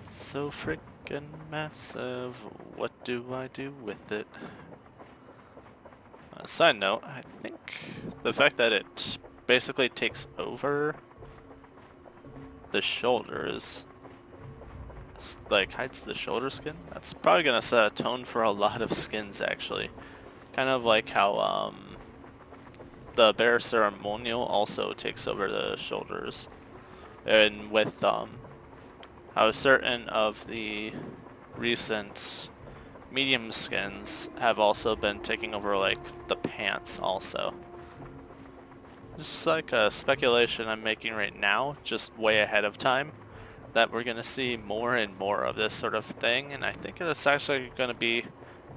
So frickin' massive. What do I do with it? Side note, I think the fact that it basically takes over the shoulders, like hides the shoulder skin, that's probably gonna set a tone for a lot of skins actually. Kind of like how the bear ceremonial also takes over the shoulders. And with how certain of the recent medium skins have also been taking over like the pants also. Just like a speculation I'm making right now, just way ahead of time, that we're going to see more and more of this sort of thing, and I think it's actually going to be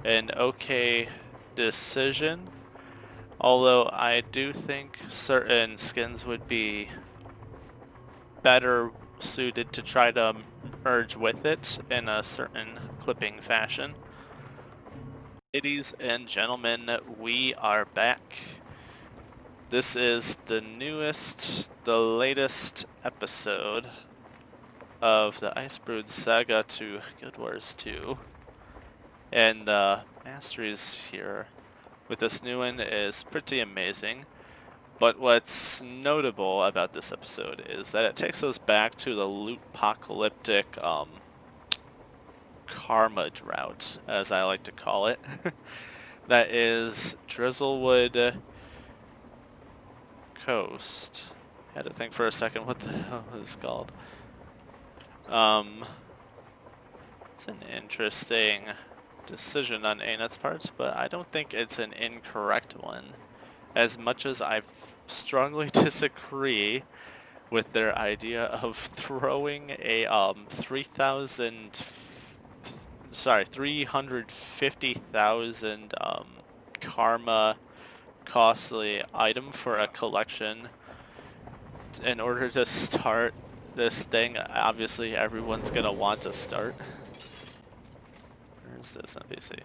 an okay decision, although I do think certain skins would be better suited to try to merge with it in a certain clipping fashion. Ladies and gentlemen, we are back. This is the newest, the latest episode of the Icebrood Saga to Guild Wars 2. And the masteries here with this new one is pretty amazing. But what's notable about this episode is that it takes us back to the loot-apocalyptic karma drought, as I like to call it. That is Drizzlewood Coast. Had to think for a second what the hell it's called. It's an interesting decision on Anet's part, but I don't think it's an incorrect one. As much as I strongly disagree with their idea of throwing a 350,000 karma costly item for a collection in order to start this thing. Obviously everyone's gonna want to start. Where's this NPC?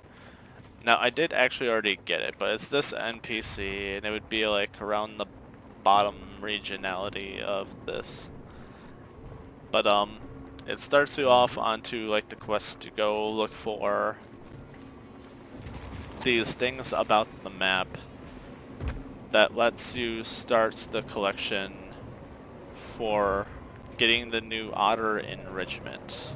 Now I did actually already get it, but it's this NPC and it would be like around the bottom regionality of this. But it starts you off onto like the quest to go look for these things about the map that lets you start the collection for getting the new Otter Enrichment,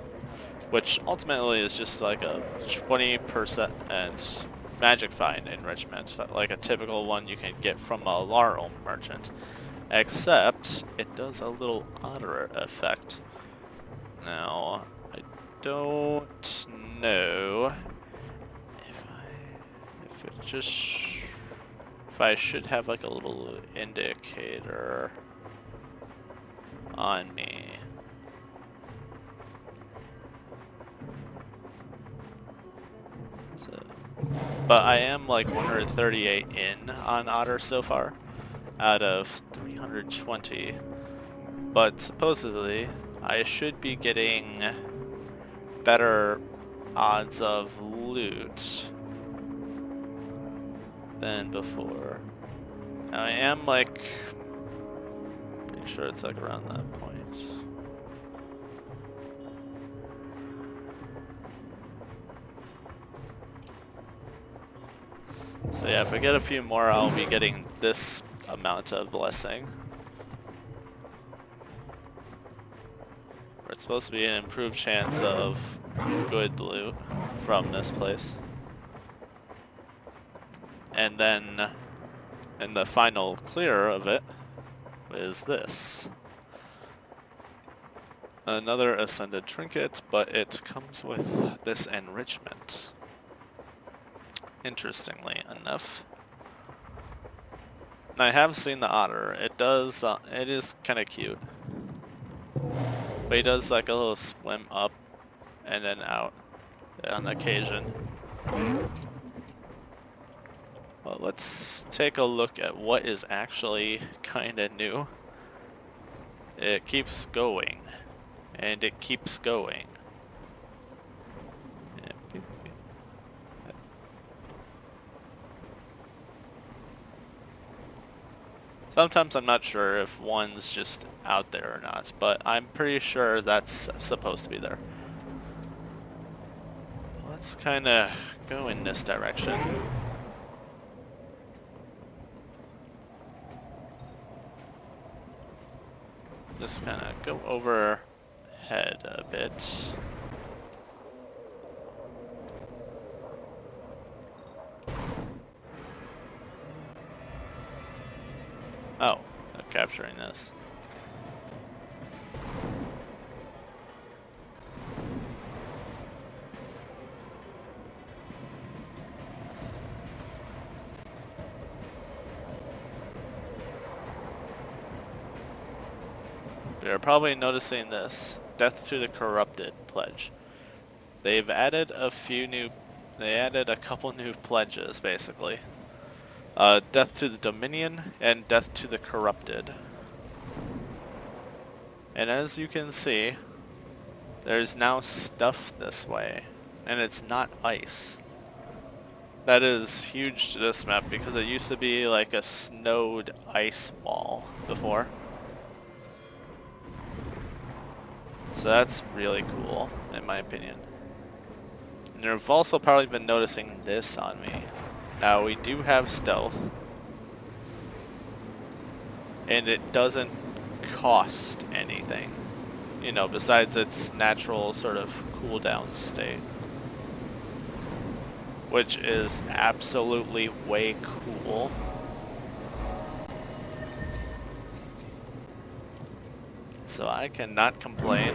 which ultimately is just like a 20% magic find enrichment, like a typical one you can get from a Laurel merchant, except it does a little otter effect. Now, I don't know if I should have like a little indicator on me. But I am like 138 in on Otter so far, out of 320. But supposedly, I should be getting better odds of loot than before. Now I am like, pretty sure it's like around that point. So yeah, if I get a few more, I'll be getting this amount of blessing. It's supposed to be an improved chance of good loot from this place. And then, in the final clear of it, is this. Another Ascended Trinket, but it comes with this enrichment. Interestingly enough. I have seen the otter. It does, it is kind of cute. But he does like a little swim up and then out on occasion. Well, let's take a look at what is actually kind of new. It keeps going. And it keeps going. Sometimes I'm not sure if one's just out there or not, but I'm pretty sure that's supposed to be there. let's kind of go in this direction. Just kind of go overhead a bit. Oh, I'm capturing this. You're probably noticing this. Death to the Corrupted pledge. They've added they added a couple new pledges, basically. Death to the Dominion and Death to the Corrupted. And as you can see, there's now stuff this way, and it's not ice. That is huge to this map because it used to be like a snowed ice wall before. So that's really cool, in my opinion. And you've also probably been noticing this on me. Now we do have stealth, and it doesn't cost anything, you know, besides its natural sort of cooldown state. Which is absolutely way cool. So I cannot complain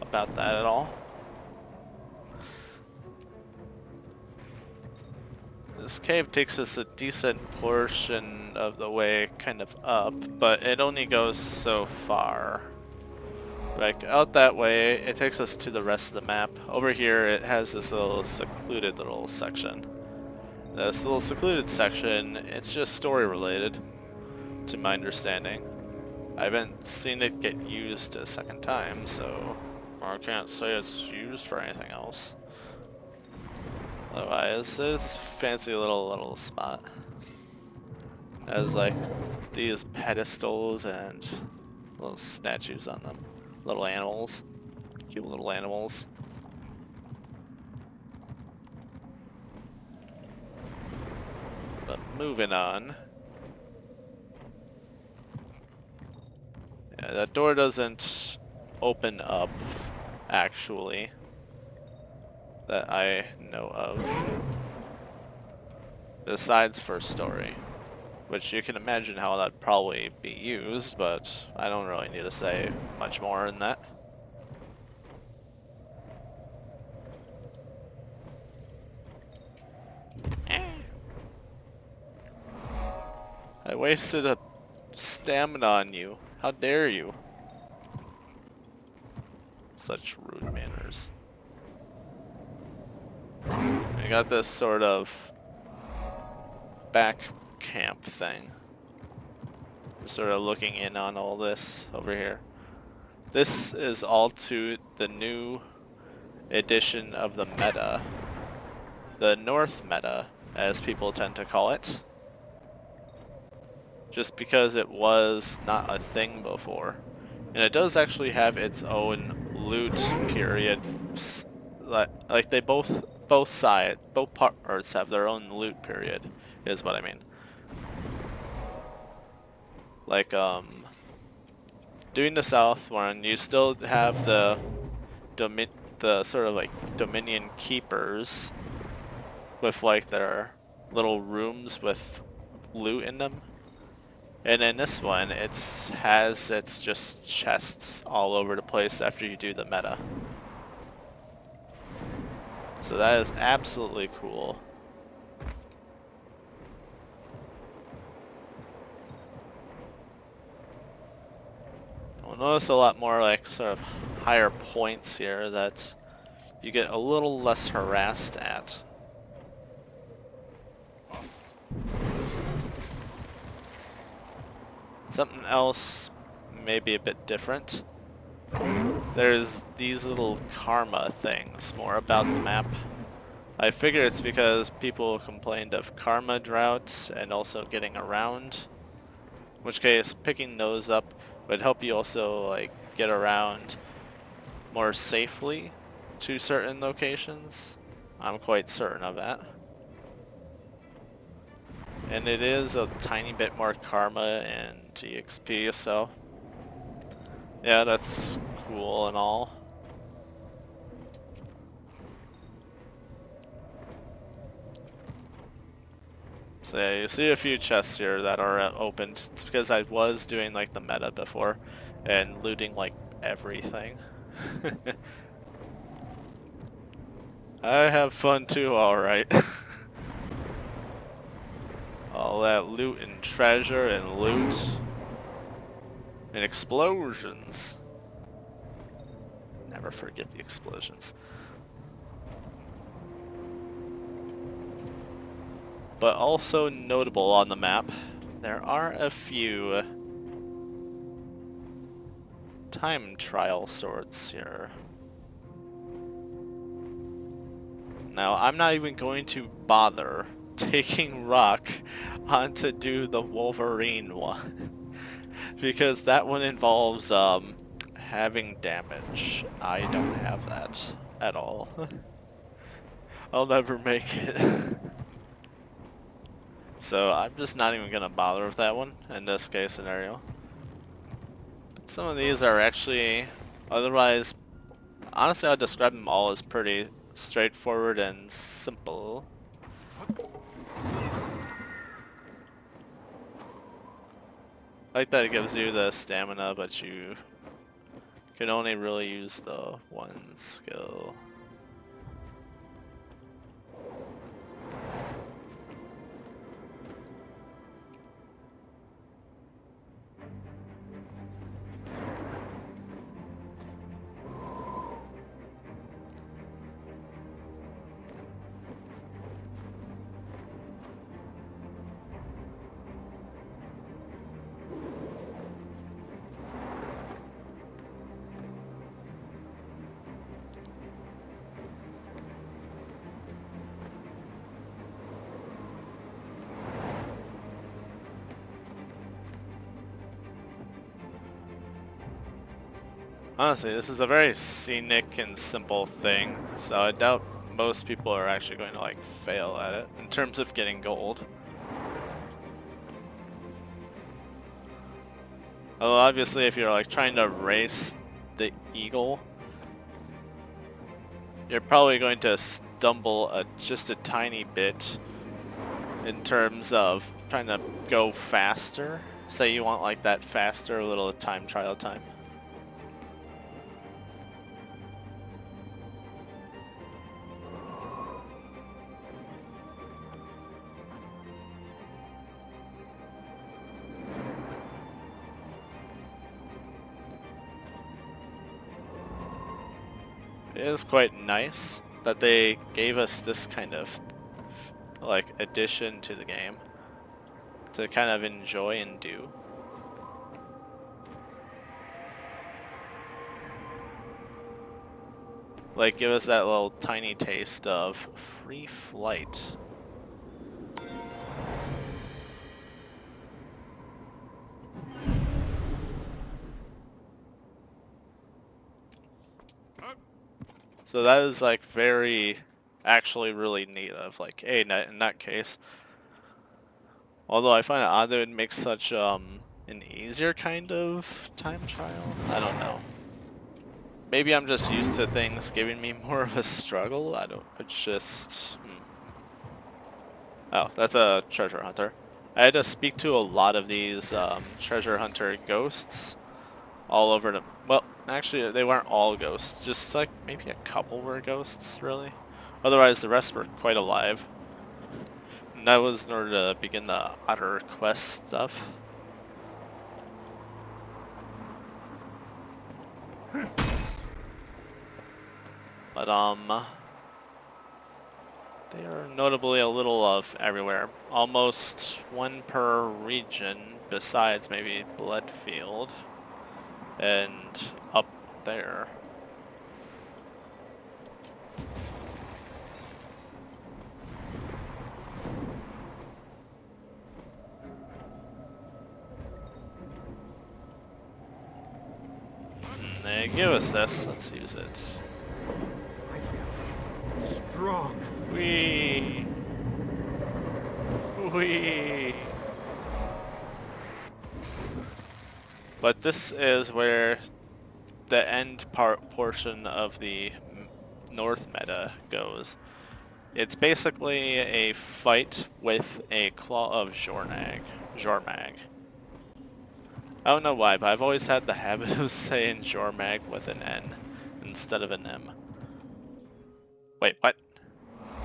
about that at all. This cave takes us a decent portion of the way kind of up, but it only goes so far. Like out that way, it takes us to the rest of the map. Over here it has this little secluded little section. This little secluded section, it's just story related, to my understanding. I haven't seen it get used a second time, so I can't say it's used for anything else. Otherwise, it's a fancy little spot. It has like these pedestals and little statues on them. Little animals. Cute little animals. But moving on. Yeah, that door doesn't open up, actually, that I know of. Besides first story, which you can imagine how that'd probably be used, but I don't really need to say much more than that. I wasted a stamina on you. How dare you? Such rude manners. I got this sort of back camp thing. Just sort of looking in on all this over here. This is all to the new edition of the meta. The North meta, as people tend to call it. Just because it was not a thing before. And it does actually have its own loot period. Like they both parts have their own loot period, is what I mean. Like doing the South one, you still have the sort of like Dominion keepers with like their little rooms with loot in them. And in this one, it's just chests all over the place after you do the meta. So that is absolutely cool. You'll notice a lot more like sort of higher points here that you get a little less harassed at. Something else maybe a bit different. There's these little karma things more about the map. I figure it's because people complained of karma droughts and also getting around. In which case, picking those up would help you also like get around more safely to certain locations. I'm quite certain of that. And it is a tiny bit more karma and EXP, so yeah, that's cool and all. So yeah, you see a few chests here that are opened. It's because I was doing like the meta before and looting like everything. I have fun too, alright. All that loot and treasure and loot. And explosions. Never forget the explosions. But also notable on the map, there are a few time trial swords here. Now, I'm not even going to bother taking Rock on to do the Wolverine one. Because that one involves having damage. I don't have that at all. I'll never make it. So I'm just not even gonna bother with that one in this case scenario. But some of these are actually, otherwise, honestly I'd describe them all as pretty straightforward and simple. I like that it gives you the stamina, but you can only really use the one skill. Honestly, this is a very scenic and simple thing, so I doubt most people are actually going to like fail at it in terms of getting gold. Although obviously if you're like trying to race the eagle, you're probably going to stumble just a tiny bit in terms of trying to go faster. Say you want like that faster little time trial time. It is quite nice that they gave us this kind of like addition to the game to kind of enjoy and do. Like give us that little tiny taste of free flight. So that is like very, actually really neat of like, hey, in that case. Although I find it odd that it would make such an easier kind of time trial. I don't know. Maybe I'm just used to things giving me more of a struggle. It's just... Oh, that's a treasure hunter. I had to speak to a lot of these treasure hunter ghosts all over the... Well, actually, they weren't all ghosts. Just like maybe a couple were ghosts, really. Otherwise, the rest were quite alive. And that was in order to begin the Otter quest stuff. But, they are notably a little of everywhere. Almost one per region, besides maybe Bloodfield. And up there. They give us this. Let's use it. I feel strong. But this is where the end portion of the North meta goes. It's basically a fight with a Claw of Jormag. I don't know why, but I've always had the habit of saying Jormag with an N instead of an M. Wait, what?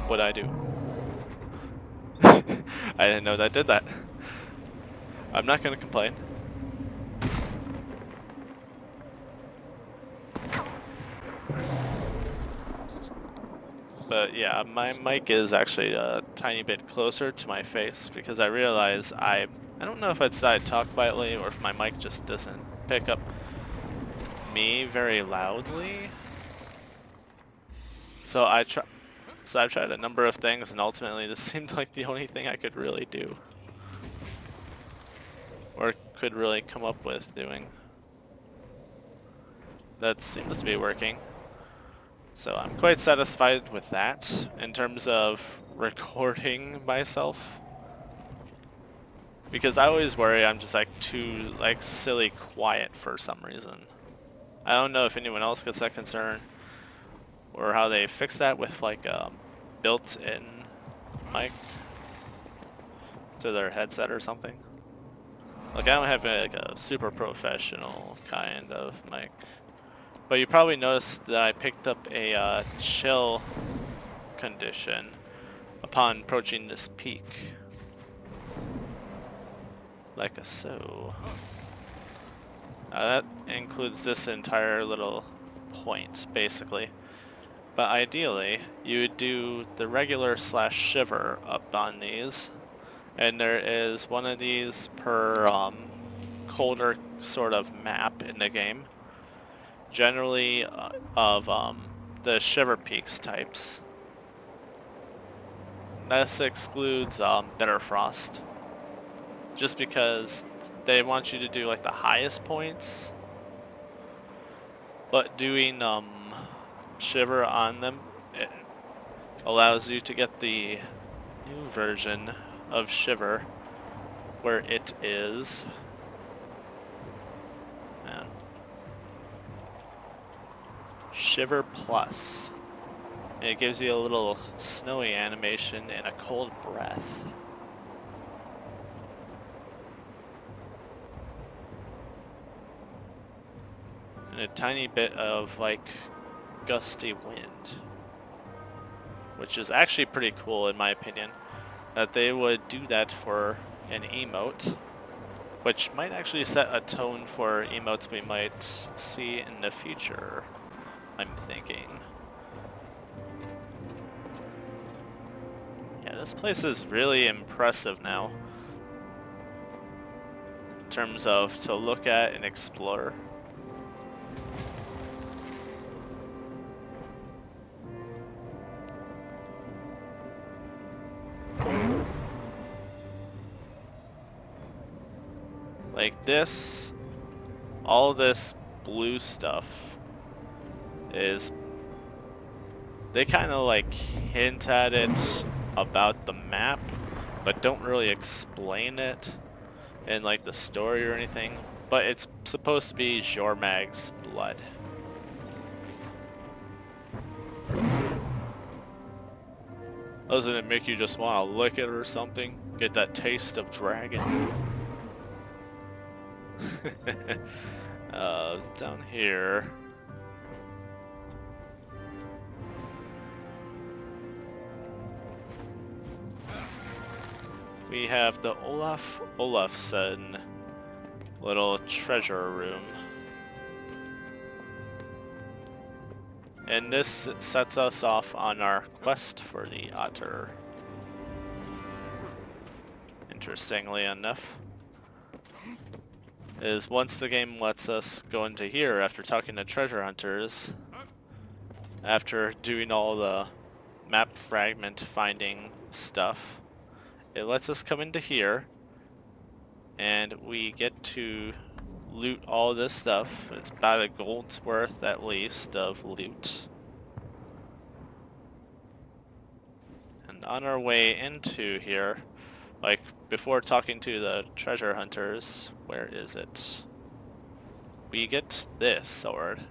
What'd I do? I didn't know that I did that. I'm not gonna complain. But yeah, my mic is actually a tiny bit closer to my face because I realize I don't know if it's that I talk quietly or if my mic just doesn't pick up me very loudly. So I've tried a number of things and ultimately this seemed like the only thing I could really do. Or could really come up with doing. That seems to be working. So I'm quite satisfied with that in terms of recording myself. Because I always worry I'm just like too silly quiet for some reason. I don't know if anyone else gets that concern or how they fix that with like a built-in mic to their headset or something. Like I don't have like a super professional kind of mic. But you probably noticed that I picked up a chill condition upon approaching this peak. Like a so. That includes this entire little point, basically. But ideally, you would do the regular / shiver up on these, and there is one of these per colder sort of map in the game. Generally of the shiver peaks types. This excludes Bitter Frost, just because they want you to do like the highest points, but doing shiver on them, it allows you to get the new version of shiver where it is Shiver Plus. And it gives you a little snowy animation and a cold breath. And a tiny bit of like gusty wind. Which is actually pretty cool in my opinion. That they would do that for an emote. Which might actually set a tone for emotes we might see in the future, I'm thinking. Yeah, this place is really impressive now. In terms of to look at and explore. Like this, all this blue stuff is, they kind of like hint at it about the map, but don't really explain it in like the story or anything, but it's supposed to be Jormag's blood. Doesn't it make you just want to lick it or something? Get that taste of dragon? Down here. We have the Olafson little treasure room. And this sets us off on our quest for the Otter. Interestingly enough, is once the game lets us go into here after talking to treasure hunters, after doing all the map fragment finding stuff, it lets us come into here and we get to loot all this stuff. It's about a gold's worth at least of loot. And on our way into here, like before talking to the treasure hunters, where is it? we get this sword.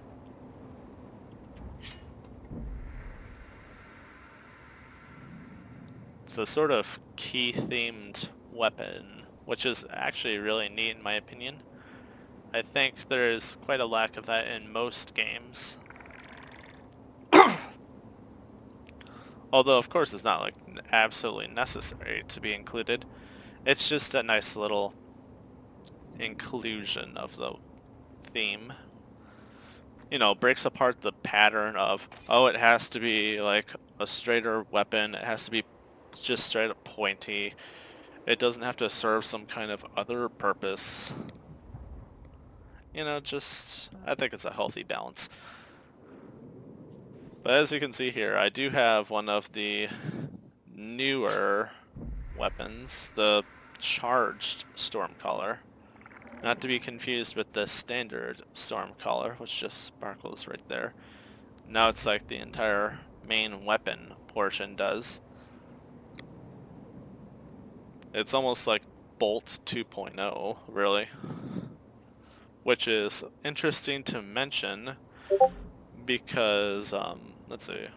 It's a sort of key-themed weapon, which is actually really neat in my opinion. I think there's quite a lack of that in most games. Although, of course, it's not like absolutely necessary to be included. It's just a nice little inclusion of the theme. You know, breaks apart the pattern of, oh, it has to be like a straighter weapon, it has to be just straight up pointy, it doesn't have to serve some kind of other purpose. You know, just, I think it's a healthy balance. But as you can see here, I do have one of the newer weapons, the Charged Stormcaller. Not to be confused with the standard Stormcaller, which just sparkles right there. Now it's like the entire main weapon portion does. It's almost like Bolt 2.0, really. Which is interesting to mention because, let's see.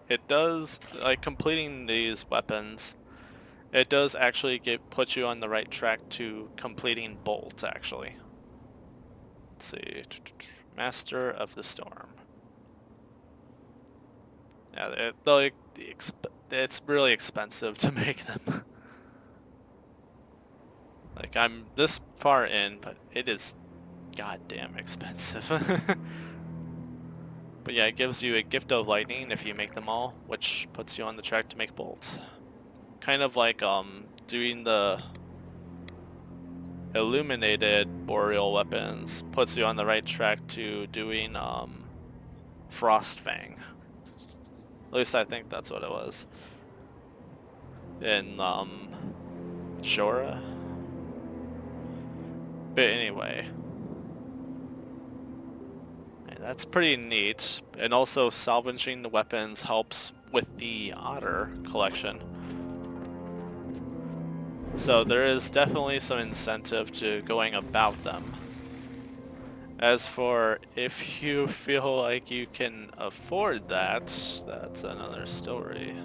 It does, like, completing these weapons, it does actually put you on the right track to completing Bolt, actually. Let's see. Master of the Storm. Yeah, it's really expensive to make them. Like, I'm this far in, but it is goddamn expensive. But yeah, it gives you a gift of lightning if you make them all, which puts you on the track to make bolts. Kind of like doing the illuminated boreal weapons puts you on the right track to doing Frost Fang. At least I think that's what it was. In Shora. But anyway. That's pretty neat. And also salvaging the weapons helps with the Otter collection. So there is definitely some incentive to going about them. As for if you feel like you can afford that, that's another story.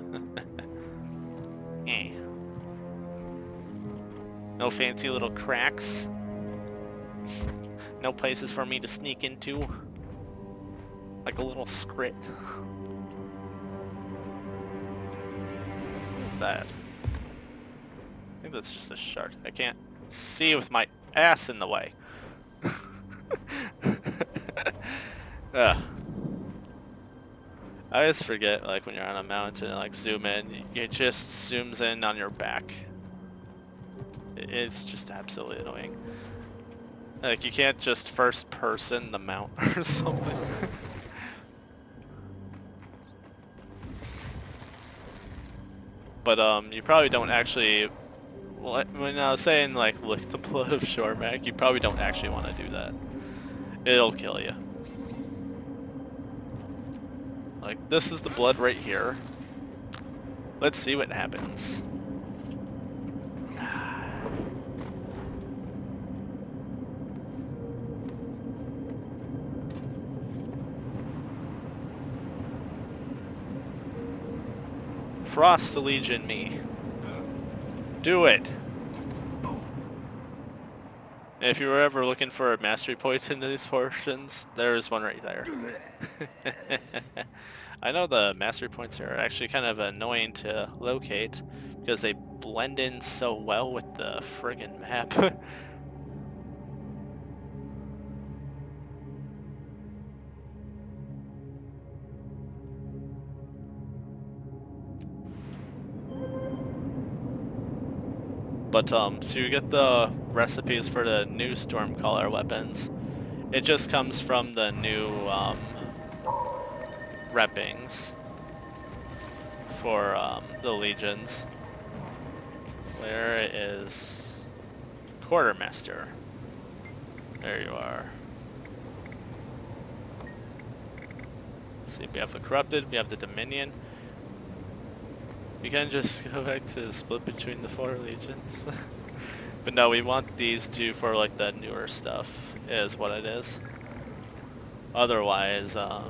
Eh. No fancy little cracks. No places for me to sneak into. Like a little script. What's that? I think that's just a shard. I can't see with my ass in the way. I always forget, like, when you're on a mountain and, like, zoom in, it just zooms in on your back. It's just absolutely annoying. Like, you can't just first person the mount or something. But, you probably don't actually... When I was saying, like, look at the blood of Jormag, you probably don't actually want to do that. It'll kill you. Like, this is the blood right here. Let's see what happens. Frost Legion me. Do it! If you were ever looking for a mastery point in these portions, there's one right there. I know the mastery points are actually kind of annoying to locate because they blend in so well with the friggin' map. But so you get the recipes for the new Stormcaller weapons. It just comes from the new reppings for the legions. Where is Quartermaster? There you are. Let's see, we have the Corrupted, we have the Dominion. We can just go back to split between the 4 legions. But no, we want these two for like the newer stuff, is what it is. Otherwise, I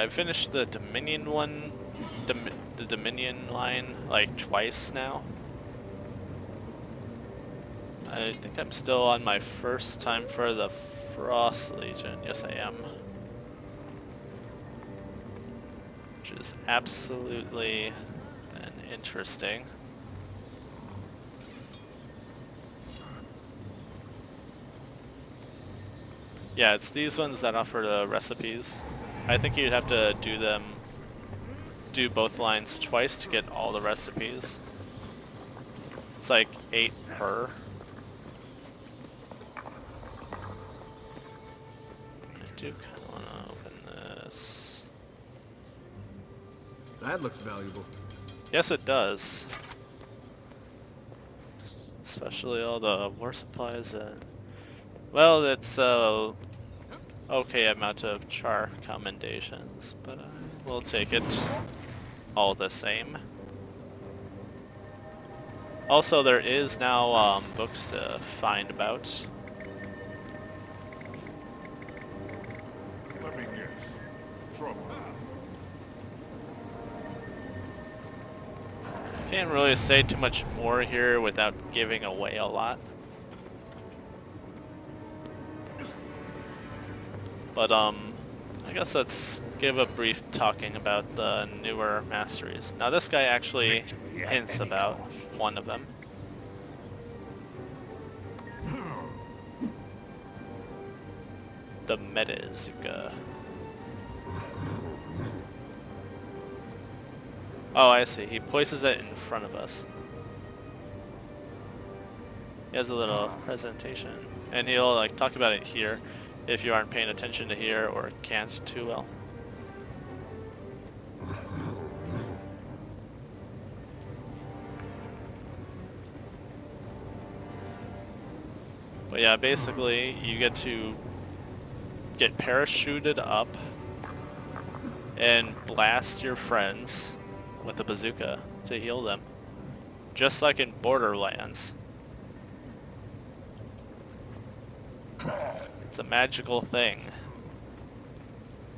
finished the Dominion one, the Dominion line like twice now. I think I'm still on my first time for the Frost Legion. Yes, I am. Which is absolutely interesting. Yeah, it's these ones that offer the recipes. I think you'd have to do both lines twice to get all the recipes. It's like 8 per. I do kind of want to open this. That looks valuable. Yes, it does. Especially all the war supplies and... Well, it's okay amount of char commendations, but we'll take it all the same. Also, there is now books to find about. Let me guess. Trouble. Can't really say too much more here without giving away a lot. But I guess let's give a brief talking about the newer masteries. Now this guy actually hints about one of them. The Metazuka. Oh, I see. He places it in front of us. He has a little presentation. And he'll like talk about it here if you aren't paying attention to here or can't too well. But yeah, basically you get to get parachuted up and blast your friends with a bazooka to heal them. Just like in Borderlands. It's a magical thing.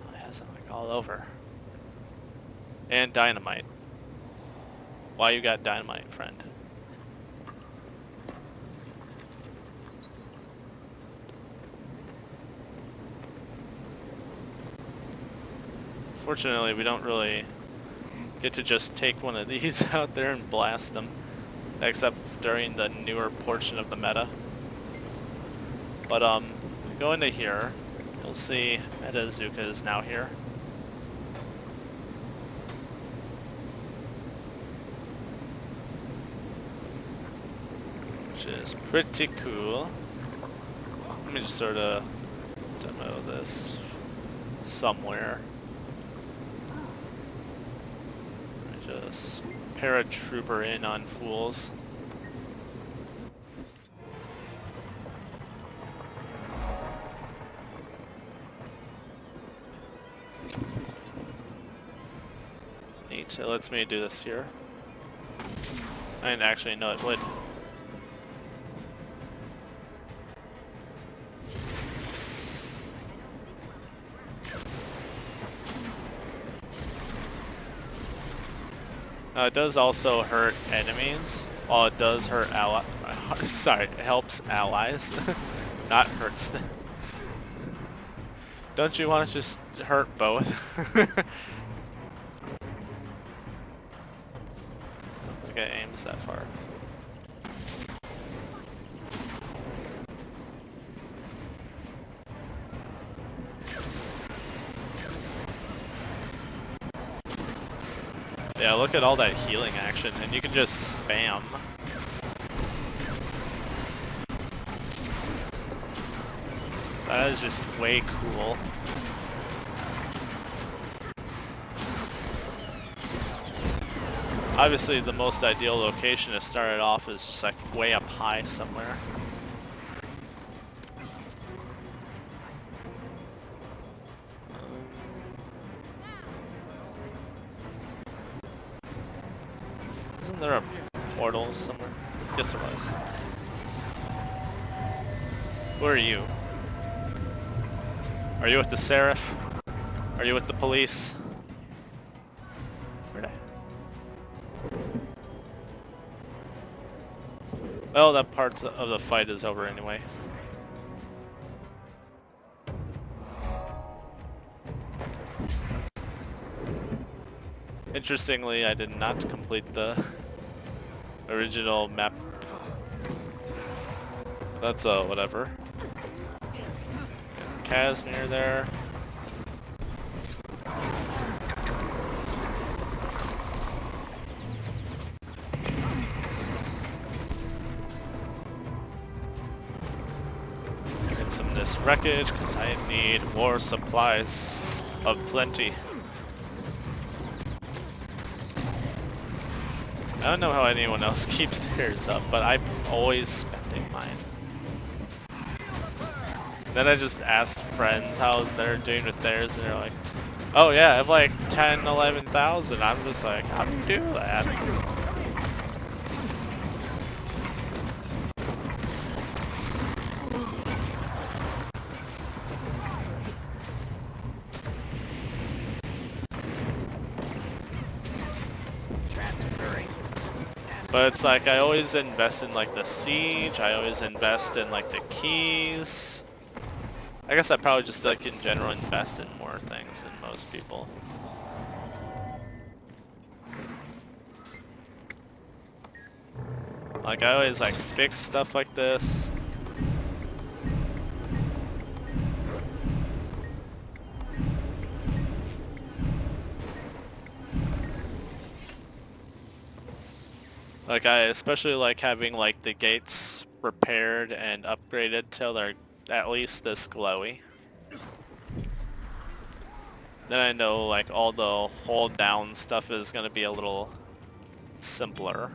Oh, it has it like all over. And dynamite. Why you got dynamite, friend? Fortunately, we don't really get to just take one of these out there and blast them, except during the newer portion of the meta. But go into here, you'll see Metazuka is now here. Which is pretty cool. Let me just sort of demo this somewhere. Just paratrooper in on fools. Neat. It lets me do this here. I didn't actually know it would. It does also hurt enemies, while it does hurt sorry, it helps allies, not hurts them. Don't you want to just hurt both? I don't think it aims that far. Yeah, look at all that healing action, and you can just spam. So that is just way cool. Obviously, the most ideal location to start it off is just like way up high somewhere. Isn't there a portal somewhere? Yes, there was. Who are you? Are you with the Seraph? Are you with the police? Where'd I... Well, that part of the fight is over anyway. Interestingly, I did not complete the original map. That's whatever. Casimir there. Get some of this wreckage because I need more supplies of plenty. I don't know how anyone else keeps theirs up, but I'm always spending mine. Then I just asked friends how they're doing with theirs, and they're like, oh yeah, I have like 10, 11,000. I'm just like, how do you do that? But it's like, I always invest in like the siege, I always invest in like the keys. I guess I probably just like in general invest in more things than most people. Like I always like fix stuff like this. Like I especially like having like the gates repaired and upgraded till they're at least this glowy. Then I know like all the hold down stuff is gonna be a little simpler.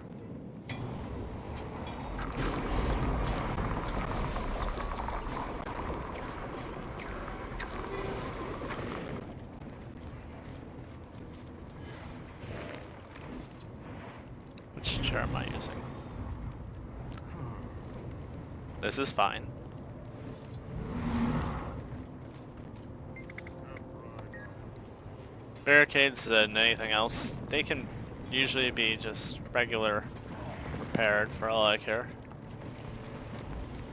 Which chair am I using? This is fine. Barricades and anything else, they can usually be just regular repaired for all I care.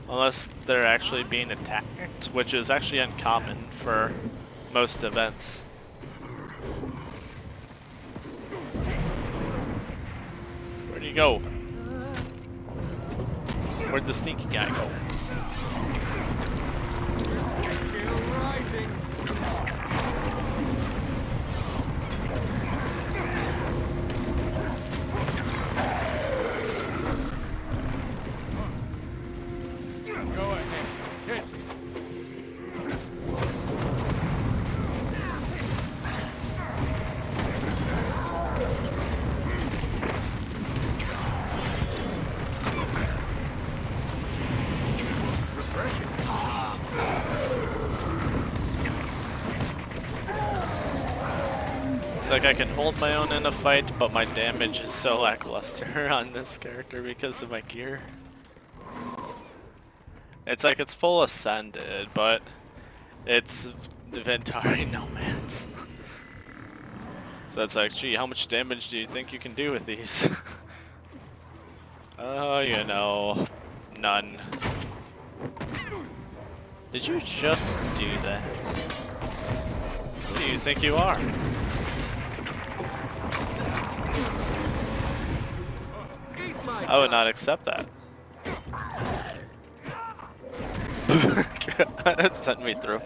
Unless they're actually being attacked, which is actually uncommon for most events. Where'd he go? Where'd the sneaky guy go? Rising. Go ahead. Hit. Refreshing. It's like I can hold my own in a fight, but my damage is so lackluster on this character because of my gear. It's like it's full ascended, but it's Ventari nomads. So it's like, gee, how much damage do you think you can do with these? Oh, you know, none. Did you just do that? Who do you think you are? I would not accept that. That sent me through.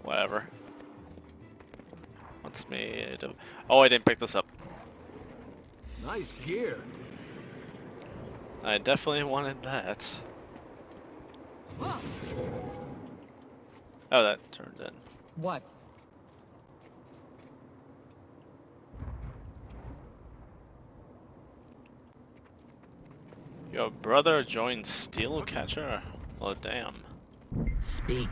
Whatever. What's me to... Oh, I didn't pick this up. Nice gear. I definitely wanted that. Oh, that turned in. What? Your brother joined Steelcatcher? Well, damn. Speak.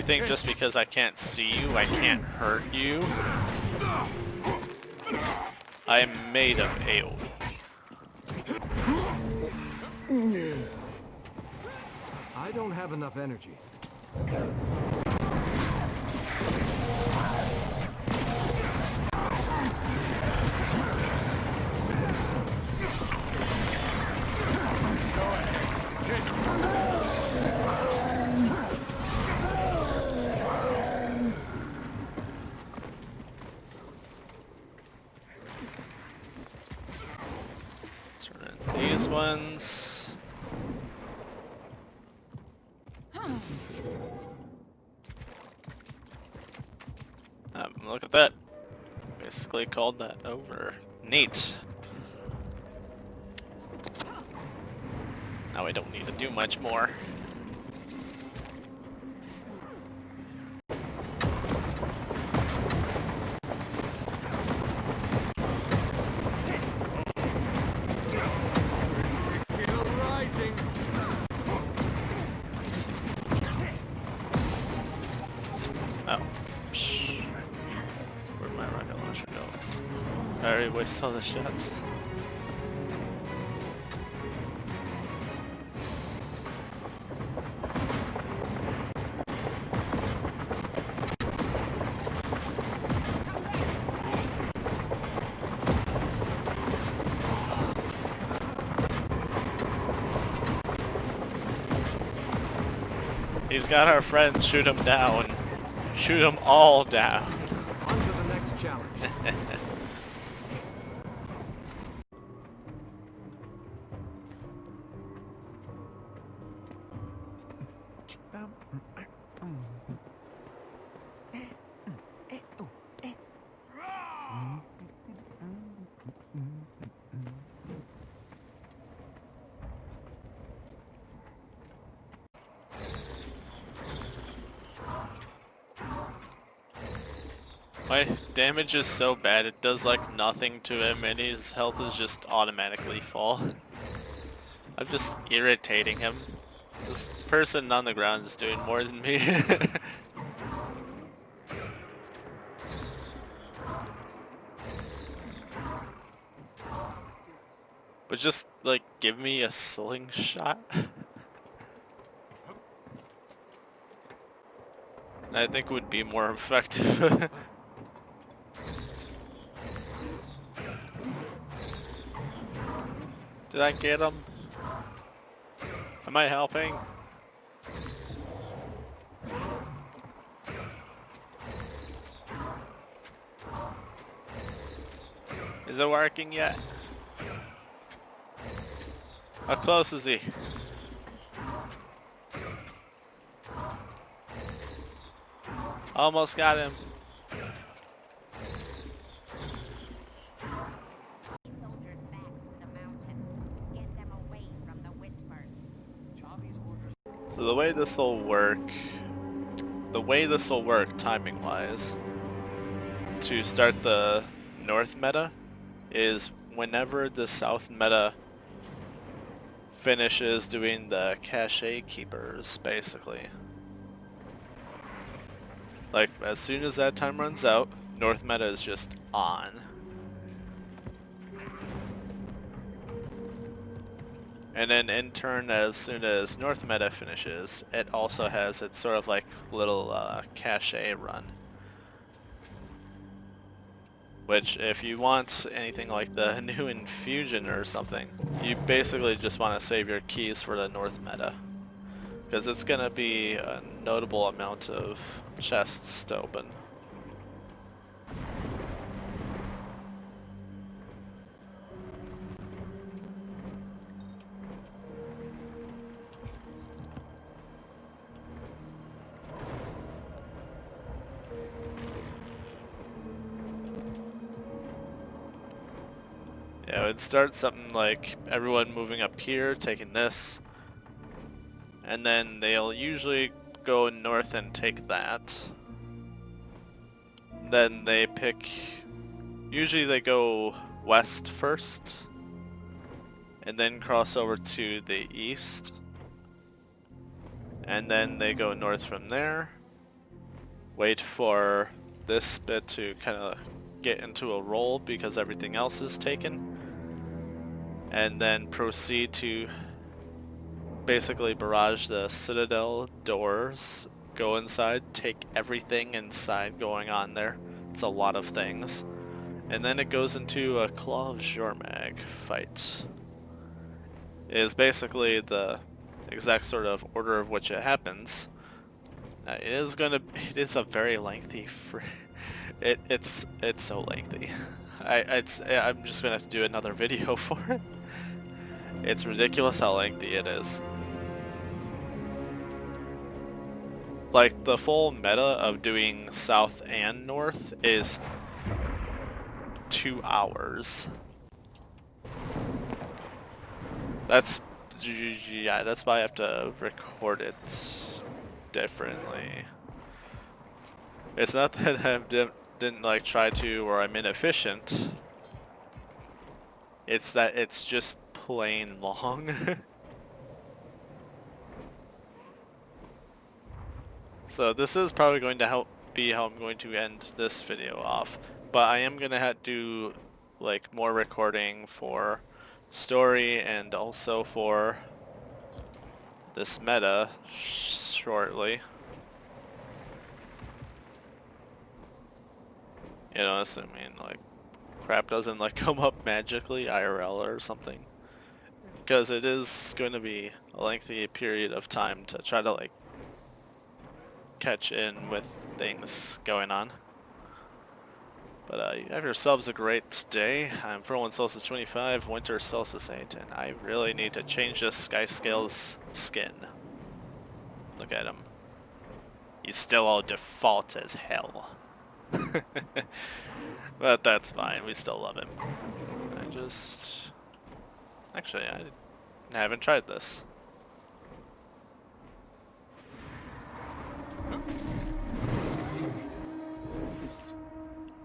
You think just because I can't see you, I can't hurt you? I am made of AoE. I don't have enough energy. Turn in these ones. Look at that. Basically called that over. Neat. Now I don't need to do much more. Rising. Oh. Psh. Where'd my rocket launcher go? I already wasted all the shots. He's got our friends shoot him down. Shoot them all down. On to the next challenge. My damage is so bad, it does like nothing to him and his health is just automatically full. I'm just irritating him. This person on the ground is doing more than me. But just like give me a slingshot. I think would be more effective. Did I get him? Am I helping? Is it working yet? How close is he? Almost got him. Soldiers back to the mountains. Get them away from the whispers. So the way this will work timing-wise, to start the north meta, is whenever the south meta finishes doing the cache keepers, basically. Like, as soon as that time runs out, north meta is just on. And then in turn, as soon as north meta finishes, it also has its sort of like little cache run. Which, if you want anything like the new infusion or something, you basically just want to save your keys for the north meta. Because it's going to be a notable amount of chests to open. Yeah, it would start something like everyone moving up here, taking this, and then they'll usually go north and take that. Then they pick, usually they go west first, and then cross over to the east, and then they go north from there, wait for this bit to kind of get into a roll because everything else is taken, and then proceed to basically barrage the citadel doors, go inside, take everything inside going on there. It's a lot of things. And then it goes into a Claw of Jormag fight. It is basically the exact sort of order of which it happens. It is a very lengthy it's so lengthy. I'm just gonna have to do another video for it. It's ridiculous how lengthy it is. Like, the full meta of doing south and north is 2 hours. Yeah, that's why I have to record it differently. It's not that I didn't like try to, or I'm inefficient. It's that it's just plain long. So this is probably going to be how I'm going to end this video off. But I am going to do like more recording for story and also for this meta shortly. You know, assuming like crap doesn't like come up magically IRL or something. Because it is going to be a lengthy period of time to try to like catch in with things going on. But you have yourselves a great day. I'm Frost Solstice 25, Winter Solstice 8, and I really need to change this Skyscale's skin. Look at him. He's still all default as hell. But that's fine, we still love him. Actually, I haven't tried this.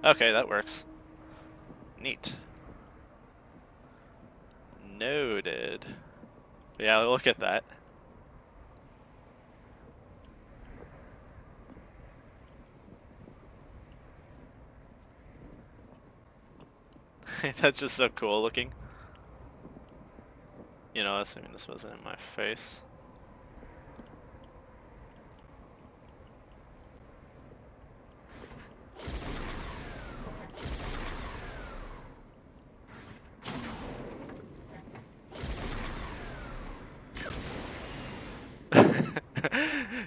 Okay, that works. Neat. Noted. Yeah, look at that. That's just so cool looking. You know, assuming this wasn't in my face.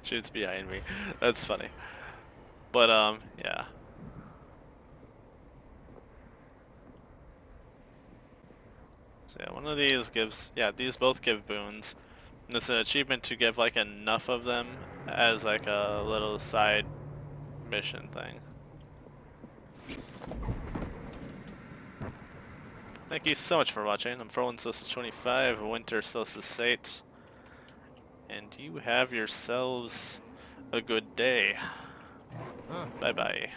Shoots behind me. That's funny. But yeah. So yeah, one of these gives, yeah, these both give boons. And it's an achievement to give like enough of them as like a little side mission thing. Thank you so much for watching. I'm Frost Solstice 25, Winter Solstice 8. And you have yourselves a good day. Bye bye.